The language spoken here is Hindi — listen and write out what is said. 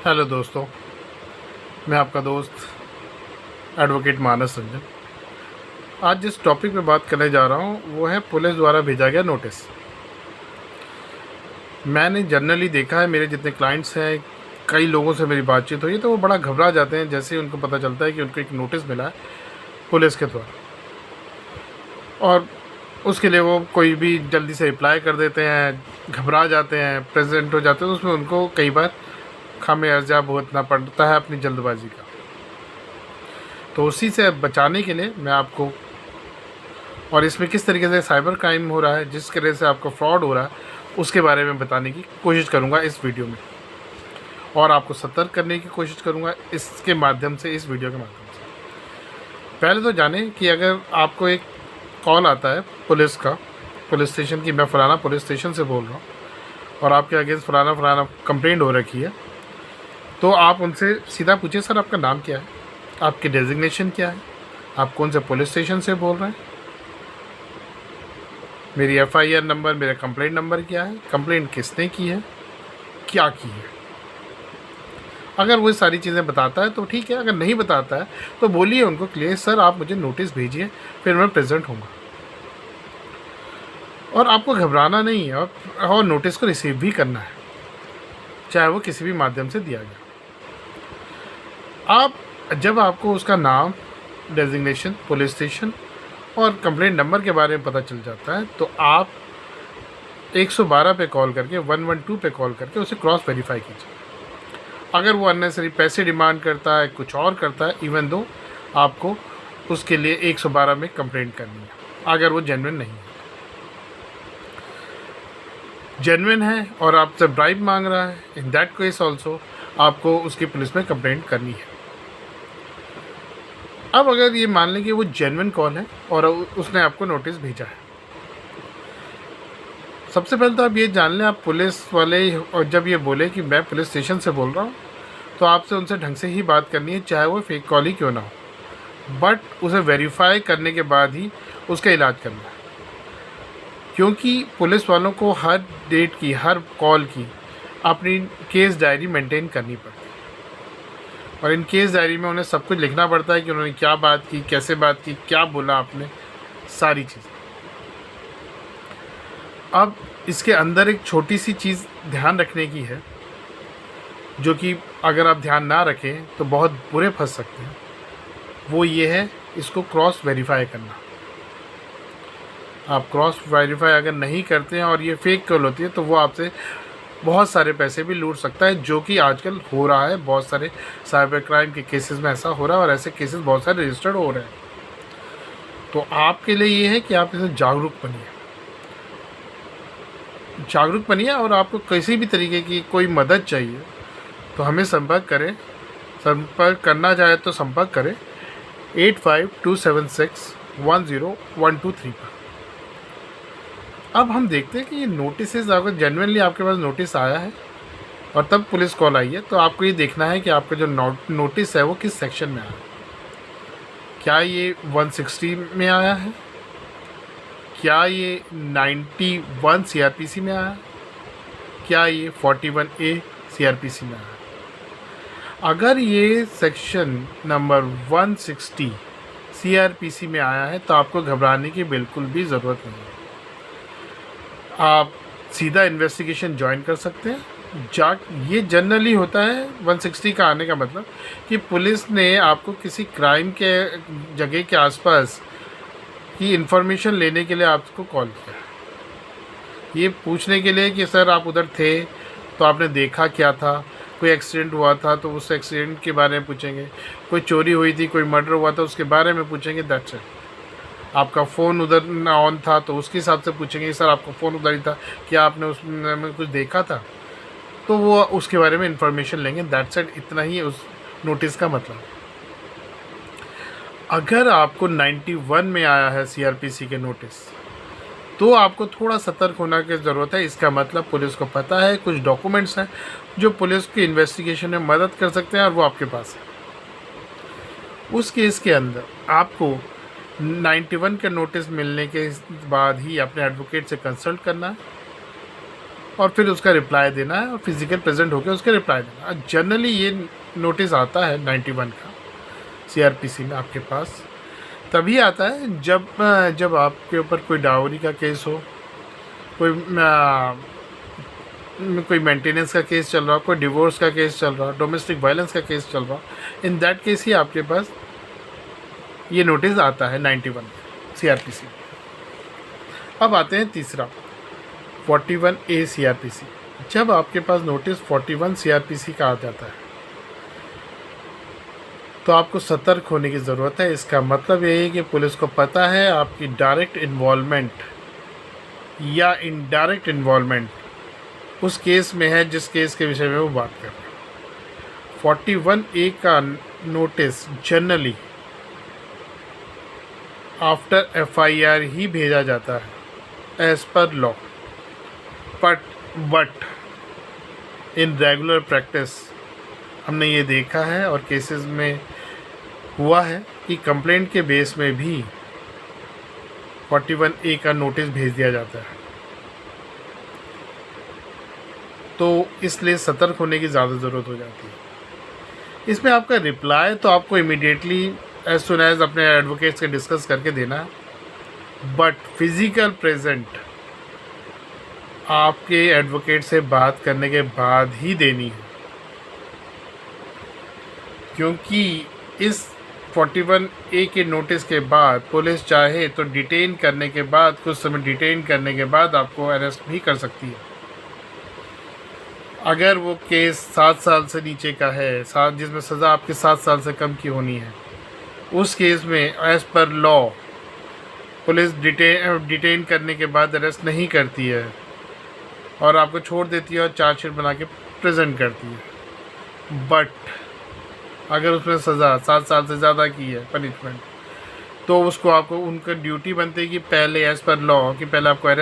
हेलो दोस्तों, मैं आपका दोस्त एडवोकेट मानस रंजन। आज जिस टॉपिक पे बात करने जा रहा हूँ वो है पुलिस द्वारा भेजा गया नोटिस। मैंने जनरली देखा है, मेरे जितने क्लाइंट्स हैं, कई लोगों से मेरी बातचीत हुई है तो वो बड़ा घबरा जाते हैं जैसे ही उनको पता चलता है कि उनको एक नोटिस मिला है पुलिस के द्वारा, और उसके लिए वो कोई भी जल्दी से रिप्लाई कर देते हैं, घबरा जाते हैं, प्रेजेंट हो जाते हैं। तो उसमें उनको कई बार खामियाजा भुगतना पड़ता है अपनी जल्दबाजी का। तो उसी से बचाने के लिए मैं आपको, और इसमें किस तरीके से साइबर क्राइम हो रहा है, जिस तरह से आपको फ्रॉड हो रहा है, उसके बारे में बताने की कोशिश करूंगा इस वीडियो में, और आपको सतर्क करने की कोशिश करूंगा इसके माध्यम से, इस वीडियो के माध्यम से। पहले तो जानें कि अगर आपको एक कॉल आता है पुलिस का, पुलिस स्टेशन की, मैं फ़लाना पुलिस स्टेशन से बोल रहा हूँ और आपके अगेंस्ट फ़लाना फ़लाना कंप्लेंट हो रखी है, तो आप उनसे सीधा पूछिए, सर आपका नाम क्या है, आपकी डेजिग्नेशन क्या है, आप कौन से पुलिस स्टेशन से बोल रहे हैं, मेरी एफआईआर नंबर, मेरा कंप्लेंट नंबर क्या है, कंप्लेंट किसने की है, क्या की है। अगर वो सारी चीज़ें बताता है तो ठीक है, अगर नहीं बताता है तो बोलिए उनको क्लियर, सर आप मुझे नोटिस भेजिए, फिर मैं प्रेजेंट होऊंगा। और आपको घबराना नहीं है, और नोटिस को रिसीव भी करना है, चाहे वो किसी भी माध्यम से दिया गया। आप जब आपको उसका नाम, डेजिग्नेशन, पुलिस स्टेशन और कंप्लेंट नंबर के बारे में पता चल जाता है, तो आप 112 पे कॉल करके, 112 पे कॉल करके उसे क्रॉस वेरीफाई कीजिए। अगर वो अननेसरी पैसे डिमांड करता है, कुछ और करता है, इवन दो आपको उसके लिए 112 में कंप्लेंट करनी है, अगर वो जेन्युइन नहीं है। जेन्युइन है और आपसे ब्राइब मांग रहा है, इन दैट केस ऑल्सो आपको उसकी पुलिस में कंप्लेंट करनी है। अब अगर ये मान लें कि वो जेन्युइन कॉल है और उसने आपको नोटिस भेजा है, सबसे पहले तो आप ये जान लें, आप पुलिस वाले, और जब ये बोले कि मैं पुलिस स्टेशन से बोल रहा हूँ, तो आपसे उनसे ढंग से ही बात करनी है, चाहे वो फेक कॉल ही क्यों ना हो, बट उसे वेरीफाई करने के बाद ही उसका इलाज करना है। क्योंकि पुलिस वालों को हर डेट की, हर कॉल की अपनी केस डायरी मेंटेन करनी पड़ती है, और इन केस डायरी में उन्हें सब कुछ लिखना पड़ता है कि उन्होंने क्या बात की, कैसे बात की, क्या बोला आपने, सारी चीज़ें। अब इसके अंदर एक छोटी सी चीज़ ध्यान रखने की है, जो कि अगर आप ध्यान ना रखें तो बहुत बुरे फंस सकते हैं। वो ये है, इसको क्रॉस वेरीफाई करना। आप क्रॉस वेरीफाई अगर नहीं करते हैं और ये फेक कॉल होती है, तो वो आपसे बहुत सारे पैसे भी लूट सकता है, जो कि आजकल हो रहा है। बहुत सारे साइबर क्राइम के केसेस में ऐसा हो रहा है, और ऐसे केसेस बहुत सारे रजिस्टर्ड हो रहे हैं। तो आपके लिए ये है कि आप इसे जागरूक बनिए, जागरूक बनिए। और आपको किसी भी तरीके की कोई मदद चाहिए तो हमें संपर्क करें। संपर्क करना चाहे तो संपर्क करें 8527610123 पर। अब हम देखते हैं कि ये नोटिस, अगर जेन्युइनली आपके पास नोटिस आया है और तब पुलिस कॉल आई है, तो आपको ये देखना है कि आपका जो नोटिस है वो किस सेक्शन में आया है। क्या ये 160 में आया है, क्या ये 91 CRPC में आया है, क्या ये 41A CRPC में आया है। अगर ये सेक्शन नंबर 160 CRPC में आया है तो आपको घबराने की बिल्कुल भी ज़रूरत नहीं है। आप सीधा इन्वेस्टिगेशन ज्वाइन कर सकते हैं। ये जनरली होता है 160 का आने का मतलब कि पुलिस ने आपको किसी क्राइम के जगह के आसपास की इन्फॉर्मेशन लेने के लिए आपको कॉल किया, ये पूछने के लिए कि सर आप उधर थे तो आपने देखा क्या था, कोई एक्सीडेंट हुआ था तो उस एक्सीडेंट के बारे में पूछेंगे, कोई चोरी हुई थी, कोई मर्डर हुआ था उसके बारे में पूछेंगे, दैट्स इट। आपका फ़ोन उधर ना ऑन था तो उसके हिसाब से पूछेंगे, सर आपका फ़ोन उधर ही था, क्या आपने उसमें कुछ देखा था, तो वो उसके बारे में इंफॉर्मेशन लेंगे, दैट्स इट। इतना ही उस नोटिस का मतलब। अगर आपको 91 में आया है CRPC के नोटिस, तो आपको थोड़ा सतर्क होने की ज़रूरत है। इसका मतलब पुलिस को पता है कुछ डॉक्यूमेंट्स हैं जो पुलिस की इन्वेस्टिगेशन में मदद कर सकते हैं, और वो आपके पास है। उस केस के अंदर आपको 91 का नोटिस मिलने के बाद ही अपने एडवोकेट से कंसल्ट करना है, और फिर उसका रिप्लाई देना है और फिज़िकल प्रेजेंट होकर उसका रिप्लाई देना है। जनरली ये नोटिस आता है 91 का सीआरपीसी में आपके पास तभी आता है जब आपके ऊपर कोई डाउरी का केस हो, कोई मेंटेनेंस का केस चल रहा हो, कोई डिवोर्स का केस चल रहा हो, डोमेस्टिक वायलेंस का केस चल रहा हो। इन दैट केस ही आपके पास ये नोटिस आता है 91 सीआरपीसी। अब आते हैं तीसरा 41A सीआरपीसी। जब आपके पास नोटिस 41 सीआरपीसी का आ जाता है तो आपको सतर्क होने की ज़रूरत है। इसका मतलब ये है कि पुलिस को पता है आपकी डायरेक्ट इन्वॉल्वमेंट या इनडायरेक्ट इन्वॉल्वमेंट उस केस में है जिस केस के विषय में वो बात कर रहे हैं। 41A का नोटिस जनरली आफ्टर FIR ही भेजा जाता है as per law, but in regular practice हमने ये देखा है और केसेस में हुआ है कि कंप्लेंट के बेस में भी 41A का नोटिस भेज दिया जाता है। तो इसलिए सतर्क होने की ज़्यादा ज़रूरत हो जाती है। इसमें आपका रिप्लाई तो आपको इमीडिएटली एज सुन एज अपने एडवोकेट से डिस्कस करके देना है, बट फिज़िकल प्रेजेंट आपके एडवोकेट से बात करने के बाद ही देनी है, क्योंकि इस 41A के नोटिस के बाद पुलिस चाहे तो डिटेन करने के बाद कुछ समय डिटेन करने के बाद आपको अरेस्ट भी कर सकती है। अगर वो केस 7 साल से नीचे का है, जिसमें सज़ा आपके 7 साल से कम की होनी है, उस केस में as per law police detain करने के बाद अरेस्ट नहीं करती है और आपको छोड़ देती है और चार्जशीट बना के प्रेजेंट करती है। बट अगर उसमें सज़ा 7 साल से ज़्यादा की है पनिशमेंट, तो उसको आपको उनका ड्यूटी बनती है कि पहले एज़ पर लॉ कि पहले आपको अरेस्ट